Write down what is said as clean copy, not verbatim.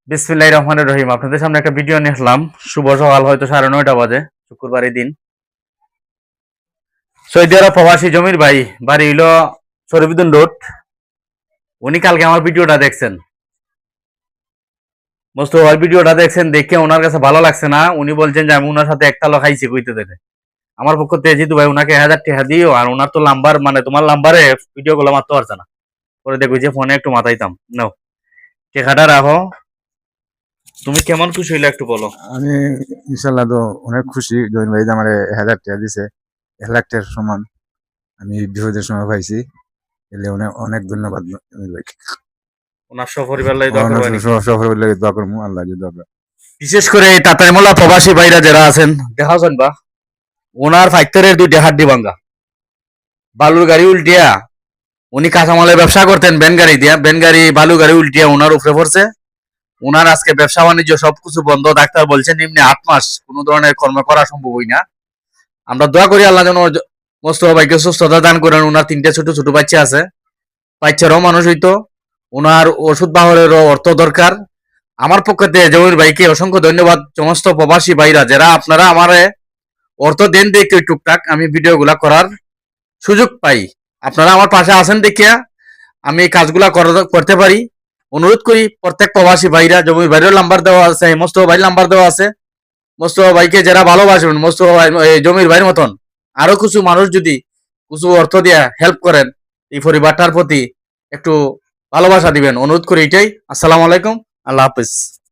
বিসমিল্লাহির রহমানির রহিম। আপনাদের সামনে একটা ভিডিও নিয়ে আসলাম। শুভ সকাল, হয়তো 9:30 বাজে, শুক্রবারের দিন। সৌদি আরব প্রবাসী জমির ভাই, বাড়ি হইল শরীফুদ্দিন রোড। উনি কালকে আমার ভিডিওটা দেখছেন, মোস্তফার ভিডিওটা দেখছেন, দেখে ওনার কাছে ভালো লাগছে না। উনি বলছেন যে আমি ওনার সাথে একতালো খাইছি কইতে দেবে। আমার পক্ষ থেকে জিতু ভাই ওনাকে 1000 টাকা দিও, আর ওনার তো নাম্বার, মানে তোমার নাম্বারে ভিডিও গুলো মারতে পারছে না। পরে দেখো যে ফোনে একটু মাথাইতাম নাও, টাকাটা রাখো। তুমি কেমন খুশি হইলে একটু বলো। আমি ইনশাল্লাহ তো অনেক খুশি। জহিন ভাই যে আমার 1000 টাকা দিছে, 1,00,000 টাকার সমান আমি বিপদের সময় পাইছি। এলে অনেক অনেক ধন্যবাদ জহিন ভাই। ওনার সপরিবার লাই দোয়া করবা নাকি? সফর বলে দোয়া করবো, আল্লাহ যদি দোয়া করে। বিশেষ করে এই তাতাইমোলা প্রবাসী ভাইরা যারা আছেন, দেখাছেন বা ওনার ফাইটারের 2টা হাড্ডি ভাঙ্গা, বালুর গাড়ি উল্টিয়া। উনি কাঁচামালের ব্যবসা করতেন ভ্যান গাড়ি দিয়া, ভ্যান গাড়ি বালু গাড়ি উল্টিয়া ওনার উপরে পড়ছে। ওনার আজকে ব্যবসা বাণিজ্য সবকিছু বন্ধ। ডাক্তার বলছেন নিম্নে 8 মাস কোনো ধরনের কর্ম করা সম্ভবই না। আমরা দোয়া করি আল্লাহ যেন মোস্তফা ভাইকে সুস্থতা দান করেন। ওনার 3টে ছোট ছোট বাচ্চা আছে, বাচ্চারও মানুষ হইতো। ওনার ওষুধ বাহরেরও অর্থ দরকার। আমার পক্ষ থেকে জমির ভাইকে অসংখ্য ধন্যবাদ। সমস্ত প্রবাসী ভাইরা যারা আপনারা আমারে অর্থ দেন দেখে টুকটাক আমি ভিডিওগুলা করার সুযোগ পাই, আপনারা আমার পাশে আছেন দেখিয়া আমি এই কাজগুলা করতে পারি। অনুরোধ করি প্রত্যেক প্রবাসী ভাইরা, জমির ভাইয়ের নাম্বার দেওয়া আছে, মোস্তফা ভাইয়ের নাম্বার দেওয়া আছে। মোস্তফা ভাইকে যারা ভালোবাসবেন, মোস্তফা ভাই জমির ভাইয়ের মতন আরো কিছু মানুষ যদি কিছু অর্থ দিয়া হেল্প করেন, এই পরিবারটার প্রতি একটু ভালোবাসা দিবেন, অনুরোধ করি এটাই। আসসালামু আলাইকুম, আল্লাহ হাফিজ।